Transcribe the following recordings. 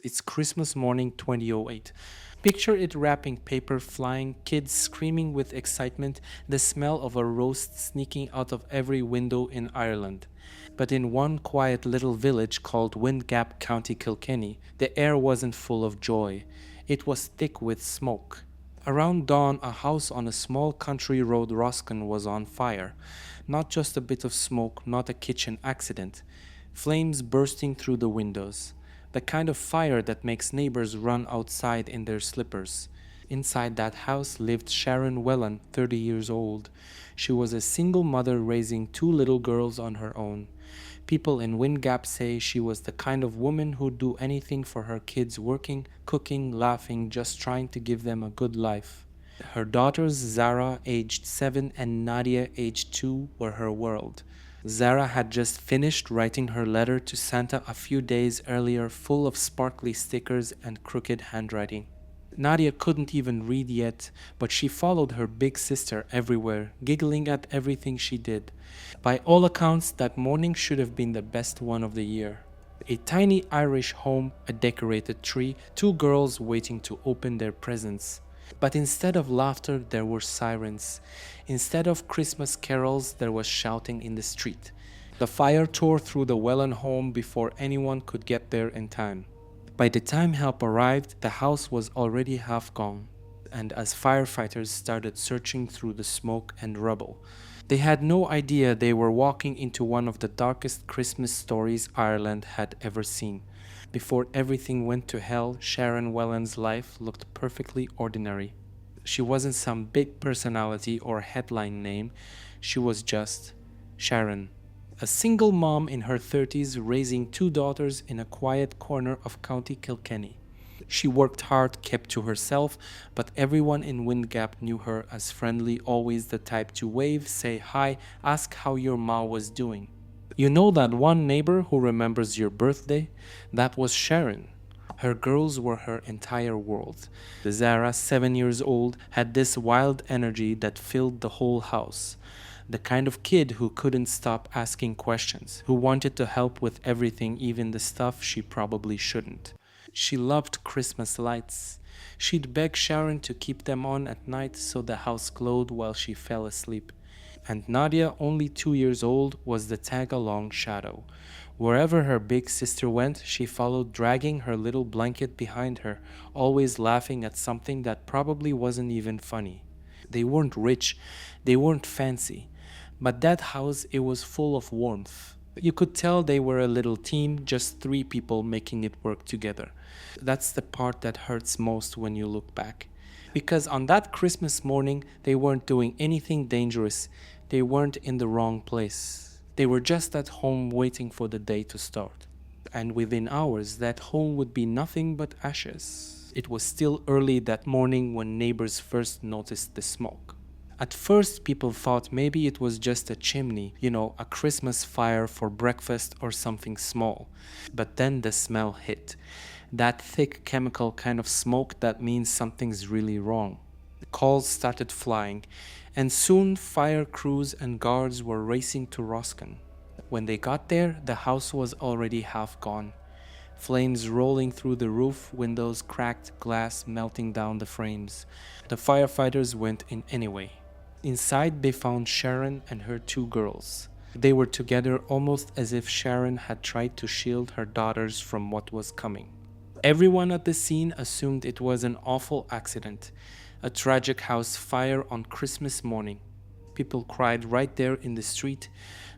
It's Christmas morning 2008. Picture it wrapping paper flying, kids screaming with excitement, the smell of a roast sneaking out of every window in Ireland. But in one quiet little village called Windgap, County Kilkenny, the air wasn't full of joy. It was thick with smoke. Around dawn, a house on a small country road Roscoe was on fire. Not just a bit of smoke, not a kitchen accident. Flames bursting through the windows. The kind of fire that makes neighbors run outside in their slippers. Inside that house lived Sharon Whelan, 30 years old. She was a single mother raising two little girls on her own. People in Windgap say she was the kind of woman who'd do anything for her kids, working, cooking, laughing, just trying to give them a good life. Her daughters, Zarah, aged 7, and Nadia, aged 2, were her world. Zarah had just finished writing her letter to Santa a few days earlier, full of sparkly stickers and crooked handwriting. Nadia couldn't even read yet, but she followed her big sister everywhere, giggling at everything she did. By all accounts, that morning should have been the best one of the year. A tiny Irish home, a decorated tree, two girls waiting to open their presents. But instead of laughter, there were sirens. Instead of Christmas carols, there was shouting in the street. The fire tore through the Whelan home before anyone could get there in time. By the time help arrived, the house was already half gone, and as firefighters started searching through the smoke and rubble, they had no idea they were walking into one of the darkest Christmas stories Ireland had ever seen. Before everything went to hell, Sharon Whelan's life looked perfectly ordinary. She wasn't some big personality or headline name, she was just Sharon. A single mom in her 30s raising two daughters in a quiet corner of County Kilkenny. She worked hard, kept to herself, but everyone in Windgap knew her as friendly, always the type to wave, say hi, ask how your ma was doing. You know that one neighbor who remembers your birthday? That was Sharon. Her girls were her entire world. Zarah, 7 years old, had this wild energy that filled the whole house. The kind of kid who couldn't stop asking questions, who wanted to help with everything, even the stuff she probably shouldn't. She loved Christmas lights. She'd beg Sharon to keep them on at night so the house glowed while she fell asleep. And Nadia, only 2 years old, was the tag-along shadow. Wherever her big sister went, she followed, dragging her little blanket behind her, always laughing at something that probably wasn't even funny. They weren't rich, they weren't fancy, but that house, it was full of warmth. You could tell they were a little team, just 3 people making it work together. That's the part that hurts most when you look back. Because on that Christmas morning, they weren't doing anything dangerous. They weren't in the wrong place. They were just at home waiting for the day to start. And within hours, that home would be nothing but ashes. It was still early that morning when neighbors first noticed the smoke. At first, people thought maybe it was just a chimney, a Christmas fire for breakfast or something small. But then the smell hit. That thick chemical kind of smoke that means something's really wrong. Calls started flying, and soon fire crews and guards were racing to Roscoe. When they got there, the house was already half gone. Flames rolling through the roof, windows cracked, glass melting down the frames. The firefighters went in anyway. Inside, they found Sharon and her 2 girls. They were together almost as if Sharon had tried to shield her daughters from what was coming. Everyone at the scene assumed it was an awful accident, a tragic house fire on Christmas morning. People cried right there in the street.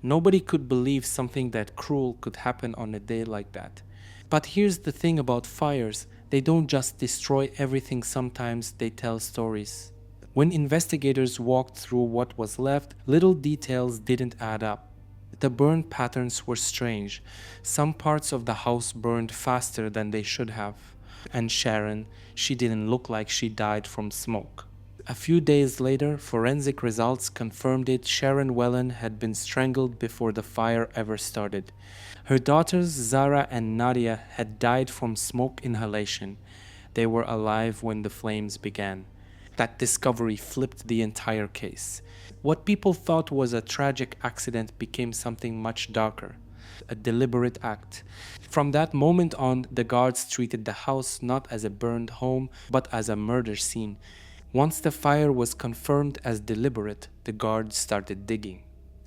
Nobody could believe something that cruel could happen on a day like that. But here's the thing about fires, they don't just destroy everything, sometimes they tell stories. When investigators walked through what was left, little details didn't add up. The burn patterns were strange. Some parts of the house burned faster than they should have. And Sharon, she didn't look like she died from smoke. A few days later, forensic results confirmed it. Sharon Whelan had been strangled before the fire ever started. Her daughters, Zarah and Nadia, had died from smoke inhalation. They were alive when the flames began. That discovery flipped the entire case. What people thought was a tragic accident became something much darker. a deliberate act. From that moment on, the guards treated the house not as a burned home, but as a murder scene. Once the fire was confirmed as deliberate, the guards started digging.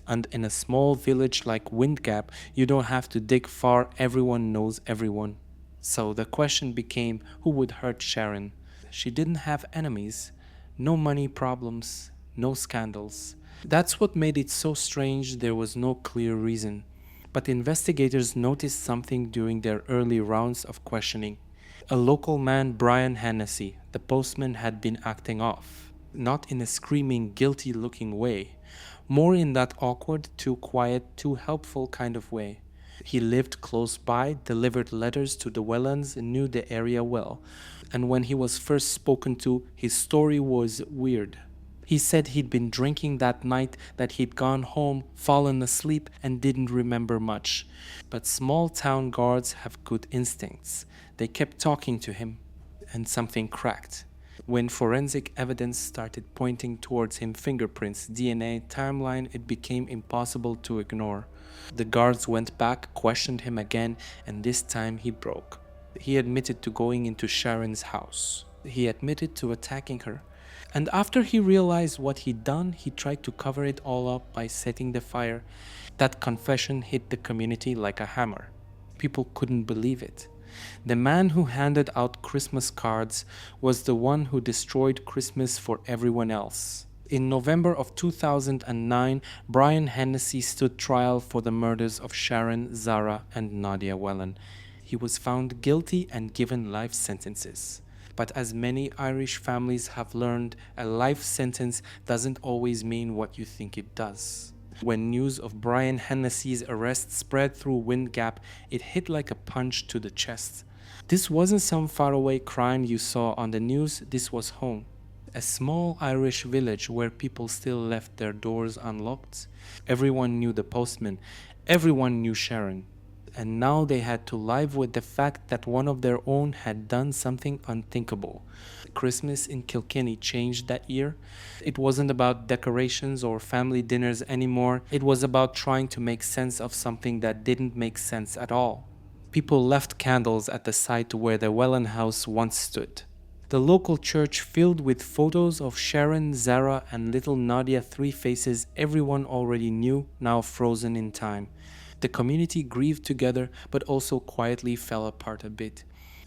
And in a small village like Windgap, you don't have to dig far, everyone knows everyone. So the question became, who would hurt Sharon? She didn't have enemies, no money problems, no scandals. That's what made it so strange. There was no clear reason. But investigators noticed something during their early rounds of questioning. A local man, Brian Hennessy, the postman, had been acting off. Not in a screaming, guilty looking way, more in that awkward, too quiet, too helpful kind of way. He lived close by, delivered letters to the Whelans, knew the area well. And when he was first spoken to, his story was weird. He said he'd been drinking that night, that he'd gone home, fallen asleep, and didn't remember much. But small town guards have good instincts. They kept talking to him, and something cracked. When forensic evidence started pointing towards him, fingerprints, DNA, timeline, it became impossible to ignore. The guards went back, questioned him again, and this time he broke. He admitted to going into Sharon's house. He admitted to attacking her. And after he realized what he'd done, he tried to cover it all up by setting the fire. That confession hit the community like a hammer. People couldn't believe it. The man who handed out Christmas cards was the one who destroyed Christmas for everyone else. In November of 2009, Brian Hennessy stood trial for the murders of Sharon, Zarah, and Nadia Whelan. He was found guilty and given life sentences. But as many Irish families have learned, a life sentence doesn't always mean what you think it does. When news of Brian Hennessy's arrest spread through Windgap, it hit like a punch to the chest. This wasn't some faraway crime you saw on the news, this was home. A small Irish village where people still left their doors unlocked. Everyone knew the postman, everyone knew Sharon. And now they had to live with the fact that one of their own had done something unthinkable. Christmas in Kilkenny changed that year. It wasn't about decorations or family dinners anymore. It was about trying to make sense of something that didn't make sense at all. People left candles at the site where the Whelan house once stood. The local church filled with photos of Sharon, Zarah, and little Nadia, three faces everyone already knew, now frozen in time. The community grieved together, but also quietly fell apart a bit.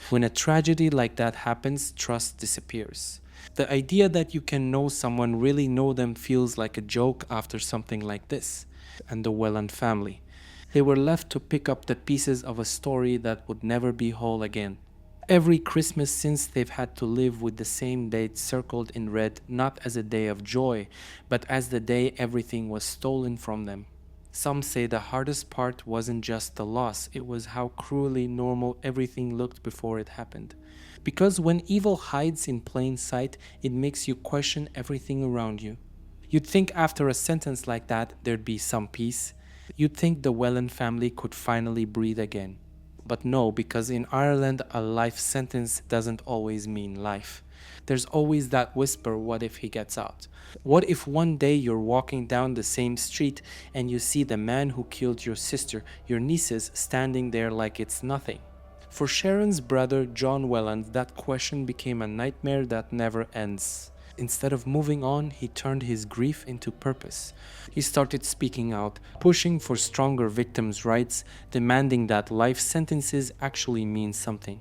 When a tragedy like that happens, trust disappears. The idea that you can know someone, really know them, feels like a joke after something like this. And the Whelan family. They were left to pick up the pieces of a story that would never be whole again. Every Christmas since, they've had to live with the same date circled in red, not as a day of joy, but as the day everything was stolen from them. Some say the hardest part wasn't just the loss, it was how cruelly normal everything looked before it happened. Because when evil hides in plain sight, it makes you question everything around you. You'd think after a sentence like that, there'd be some peace. You'd think the Whelan family could finally breathe again. But no, because in Ireland, a life sentence doesn't always mean life. There's always that whisper, what if he gets out? What if one day you're walking down the same street and you see the man who killed your sister, your nieces, standing there like it's nothing? For Sharon's brother, John Whelan, that question became a nightmare that never ends. Instead of moving on, he turned his grief into purpose. He started speaking out, pushing for stronger victims' rights, demanding that life sentences actually mean something.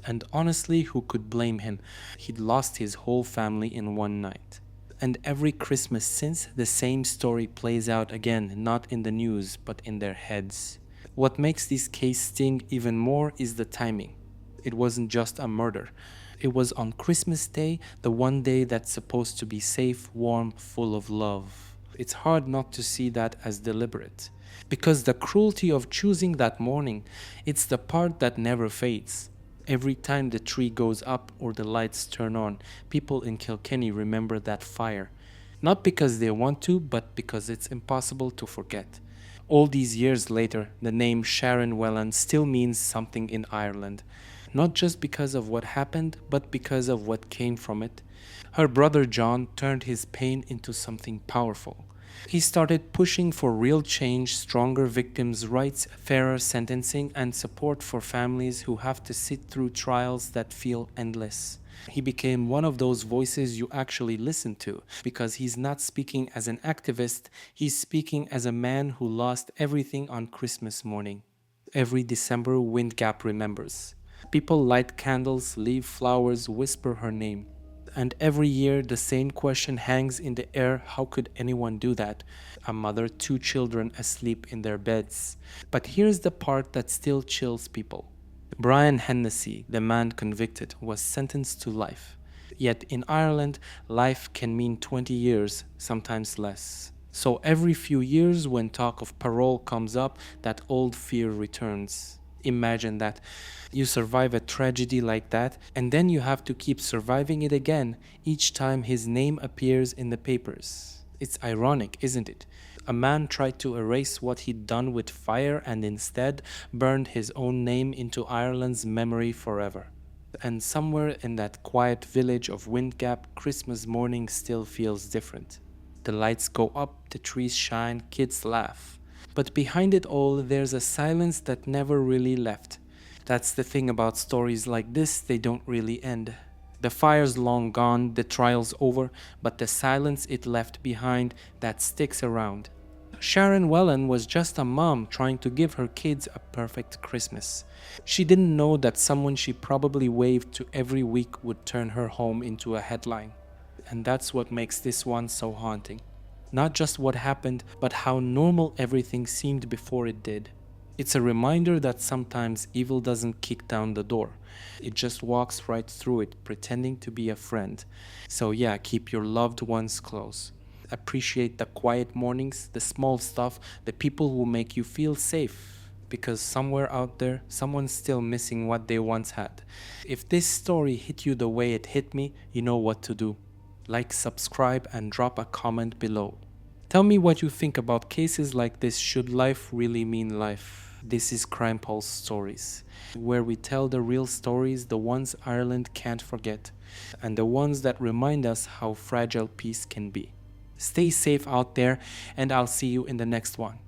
And honestly, who could blame him? He'd lost his whole family in one night. And every Christmas since, the same story plays out again, not in the news, but in their heads. What makes this case sting even more is the timing. It wasn't just a murder. It was on Christmas Day, the one day that's supposed to be safe, warm, full of love. It's hard not to see that as deliberate. Because the cruelty of choosing that morning, it's the part that never fades. Every time the tree goes up or the lights turn on, people in Kilkenny remember that fire. Not because they want to, but because it's impossible to forget. All these years later, the name Sharon Whelan still means something in Ireland. Not just because of what happened, but because of what came from it. Her brother John turned his pain into something powerful. He started pushing for real change, stronger victims' rights, fairer sentencing, and support for families who have to sit through trials that feel endless. He became one of those voices you actually listen to because he's not speaking as an activist, he's speaking as a man who lost everything on Christmas morning. Every December, Windgap remembers. People light candles, leave flowers, whisper her name. And every year, the same question hangs in the air: how could anyone do that? A mother, two children asleep in their beds. But here's the part that still chills people. Brian Hennessy, the man convicted, was sentenced to life. Yet in Ireland, life can mean 20 years, sometimes less. So every few years, when talk of parole comes up, that old fear returns. Imagine that. You survive a tragedy like that, and then you have to keep surviving it again each time his name appears in the papers. It's ironic, isn't it? A man tried to erase what he'd done with fire and instead burned his own name into Ireland's memory forever. And somewhere in that quiet village of Windgap, Christmas morning still feels different. The lights go up, the trees shine, kids laugh. But behind it all, there's a silence that never really left. That's the thing about stories like this, they don't really end. The fire's long gone, the trial's over, but the silence it left behind, that sticks around. Sharon Whelan was just a mom trying to give her kids a perfect Christmas. She didn't know that someone she probably waved to every week would turn her home into a headline. And that's what makes this one so haunting. Not just what happened, but how normal everything seemed before it did. It's a reminder that sometimes evil doesn't kick down the door. It just walks right through it, pretending to be a friend. So yeah, keep your loved ones close. Appreciate the quiet mornings, the small stuff, the people who make you feel safe. Because somewhere out there, someone's still missing what they once had. If this story hit you the way it hit me, you know what to do. Like, subscribe, and drop a comment below. Tell me what you think about cases like this. Should life really mean life? This is Crime Pulse Stories, where we tell the real stories, the ones Ireland can't forget, and the ones that remind us how fragile peace can be. Stay safe out there, and I'll see you in the next one.